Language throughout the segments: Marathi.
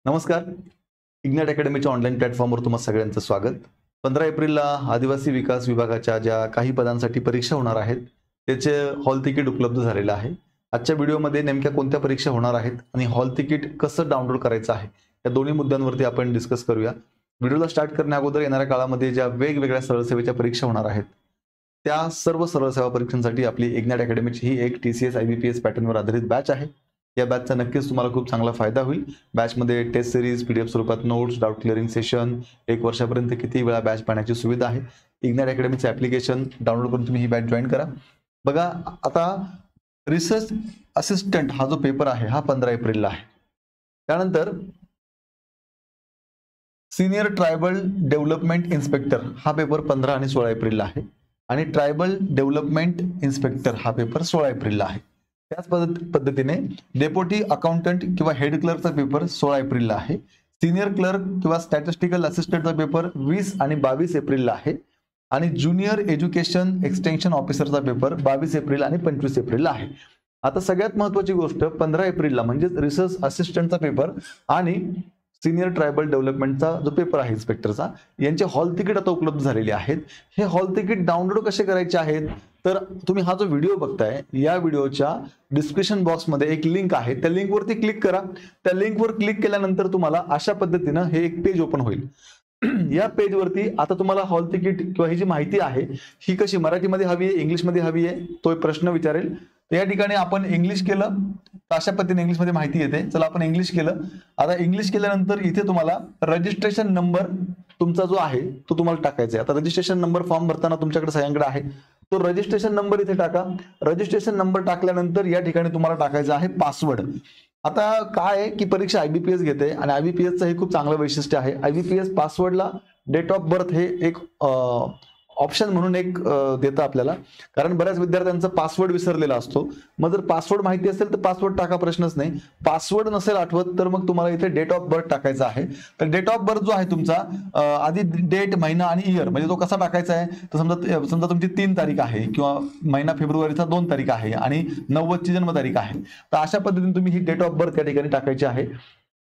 नमस्कार. इग्नाइट अकॅडमीच्या ऑनलाईन प्लॅटफॉर्मवर तुम्हा सगळ्यांचं स्वागत. 15 एप्रिलला आदिवासी विकास विभागाच्या ज्या काही पदांसाठी परीक्षा होणार आहेत त्याचे हॉल तिकीट उपलब्ध झालेलं आहे. आजच्या व्हिडिओमध्ये नेमक्या कोणत्या परीक्षा होणार आहेत आणि हॉल तिकीट कसं डाउनलोड करायचं आहे या दोन्ही मुद्द्यांवरती आपण डिस्कस करूया. व्हिडिओला स्टार्ट करण्याअगोदर येणाऱ्या काळामध्ये ज्या वेगवेगळ्या सरळ सेवेच्या परीक्षा होणार आहेत त्या सर्व सरळ सेवा परीक्षांसाठी आपली इग्नाइट अकॅडमीची ही एक TCS IBPS पॅटर्नवर आधारित बॅच आहे. या बॅचचा नक्कीच तुम्हाला खूप चांगला फायदा होईल. बॅचमध्ये टेस्ट सिरीज, PDF स्वरूपात नोट्स, डाऊट क्लिअरिंग सेशन, 1 वर्षापर्यंत किती वेळा बॅच पाहण्याची सुविधा आहे. इग्नाइट अकॅडमीचं ॲप्लिकेशन डाउनलोड करून तुम्ही ही बॅच जॉईन करा. बघा, आता रिसर्च असिस्टंट हा जो पेपर आहे हा 15 एप्रिलला आहे. त्यानंतर सिनियर ट्रायबल डेव्हलपमेंट इन्स्पेक्टर हा पेपर 15 आणि 16 एप्रिलला आहे आणि ट्रायबल डेव्हलपमेंट इन्स्पेक्टर हा पेपर 16 एप्रिलला आहे. त्याच पद्धतीने डेप्युटी अकाउंटंट किंवा हेड क्लर्कचा पेपर 16 एप्रिलला आहे. सिनियर क्लर्क किंवा स्टॅटिस्टिकल असिस्टंटचा पेपर 20 आणि 22 एप्रिलला आहे आणि ज्युनियर एज्युकेशन एक्सटेन्शन ऑफिसरचा पेपर 22 एप्रिल आणि 25 एप्रिलला आहे. आता सगळ्यात महत्त्वाची गोष्ट 15 एप्रिलला म्हणजे रिसर्च असिस्टंटचा पेपर आणि सिनियर ट्रायबल डेव्हलपमेंटचा जो पेपर आहे इन्स्पेक्टरचा यांचे हॉल तिकीट आता उपलब्ध झालेले आहेत. हे हॉल तिकीट डाउनलोड कसे करायचे आहेत तर तुम्ही हा जो व्हिडिओ बघताय या व्हिडिओच्या डिस्क्रिप्शन बॉक्समध्ये एक लिंक आहे. त्या लिंकवरती क्लिक करा. त्या लिंकवर क्लिक केल्यानंतर तुम्हाला अशा पद्धतीनं हे एक पेज ओपन होईल. या पेजवरती आता तुम्हाला हॉल तिकीट किंवा ही जी माहिती आहे ही कशी मराठीमध्ये हवी आहे, इंग्लिशमध्ये हवी आहे, तो एक प्रश्न विचारेल. या ठिकाणी आपण इंग्लिश केलं तर अशा पद्धतीने इंग्लिशमध्ये माहिती येते. चला आपण इंग्लिश केलं. आता इंग्लिश केल्यानंतर इथे तुम्हाला रजिस्ट्रेशन नंबर तुमचा जो आहे तो तुम्हाला टाकायचा आहे. आता रजिस्ट्रेशन नंबर फॉर्म भरताना तुमच्याकडे सगळ्यांकडे आहे. तो रजिस्ट्रेशन नंबर इथे टाका. रजिस्ट्रेशन नंबर टाकल्यानंतर या ठिकाणी तुम्हाला टाकायचा आहे पासवर्ड. आता काय आहे की परीक्षा IBPS घेते आणि IBPSचं हे खूप चांगलं वैशिष्ट्य आहे. IBPS पासवर्डला डेट ऑफ बर्थ हे एक ऑप्शन म्हणून एक देतं आपल्याला, कारण बऱ्याच विद्यार्थ्यांचा पासवर्ड विसरलेला असतो. मग जर पासवर्ड माहिती असेल तर पासवर्ड टाका, प्रश्नच नाही. पासवर्ड नसेल आठवत तर मग तुम्हाला इथे डेट ऑफ बर्थ टाकायचा आहे. तर डेट ऑफ बर्थ जो आहे तुमचा आधी डेट, महिना आणि इयर म्हणजे तो कसा टाकायचा आहे तर समजा तुमची 3 तारीख आहे किंवा महिना फेब्रुवारीचा 2 तारीख आहे आणि 90ची जन्मतारीख आहे तर अशा पद्धतीने तुम्ही ही डेट ऑफ बर्थ या ठिकाणी टाकायची आहे.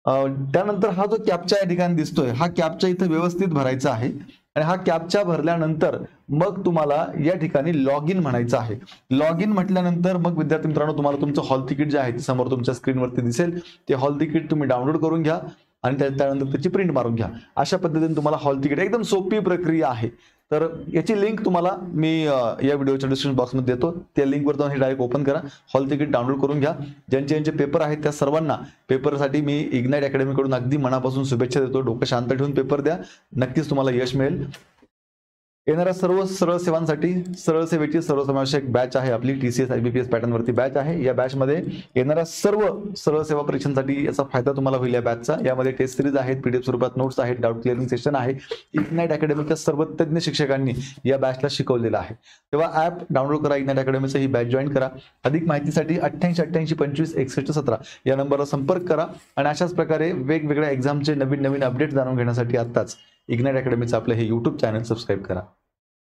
त्यानंतर हा जो कॅप्चा या ठिकाणी दिसतोय हा कॅप्चा इथे व्यवस्थित भरायचा आहे आणि हा कॅप्चा भरल्यानंतर मग तुम्हाला या ठिकाणी लॉग इन म्हणायचं आहे. लॉग इन म्हटल्यानंतर मग विद्यार्थी मित्रांनो तुम्हाला तुमचं हॉल तिकीट जे आहे ते समोर तुमच्या स्क्रीनवरती दिसेल. ते हॉल तिकीट तुम्ही डाउनलोड करून घ्या आणि त्यानंतर त्याची प्रिंट मारून घ्या. अशा पद्धतीने तुम्हाला हॉल तिकीट, एकदम सोपी प्रक्रिया आहे. तर याची लिंक तुम्हाला मी या व्हिडिओच्या डिस्क्रिप्शन बॉक्समध्ये देतो. त्या लिंकवर जाऊन हे डायरेक्ट ओपन करा, हॉल तिकीट डाउनलोड करून घ्या. ज्यांचे पेपर आहेत त्या सर्वांना पेपरसाठी मी इग्नाइट अकॅडमीकडून अगदी मनापासून शुभेच्छा देतो. डोकं शांत ठेवून पेपर द्या, नक्कीच तुम्हाला यश मिळेल. येणाऱ्या सर्व सरळ सेवांसाठी सरळ सेवेची सर्वसमावेशक बॅच आहे आपली TCS IBPS पॅटर्नवरती बॅच आहे. या बॅचमध्ये येणाऱ्या सर्व सरळ सेवा परीक्षांसाठी याचा फायदा तुम्हाला होईल या बॅचचा. यामध्ये टेस्ट सिरीज आहेत, PDF स्वरूपात नोट्स आहेत, डाऊट क्लिअरिंग सेशन आहे. इग्नाइट अकॅडमीच्या सर्व तज्ञ शिक्षकांनी या बॅचला शिकवलेलं आहे. तेव्हा ॲप डाउनलोड करा, इग्नाइट अकॅडमीचं ही बॅच जॉईन करा. अधिक माहितीसाठी 88 88 25 61 17 या नंबरला संपर्क करा आणि अशाच प्रकारे वेगवेगळ्या एक्झामचे नवीन अपडेट जाणून घेण्यासाठी आत्ताच इग्नाइट अकॅडमीचं आपलं हे YouTube चॅनल सबस्क्राईब करा.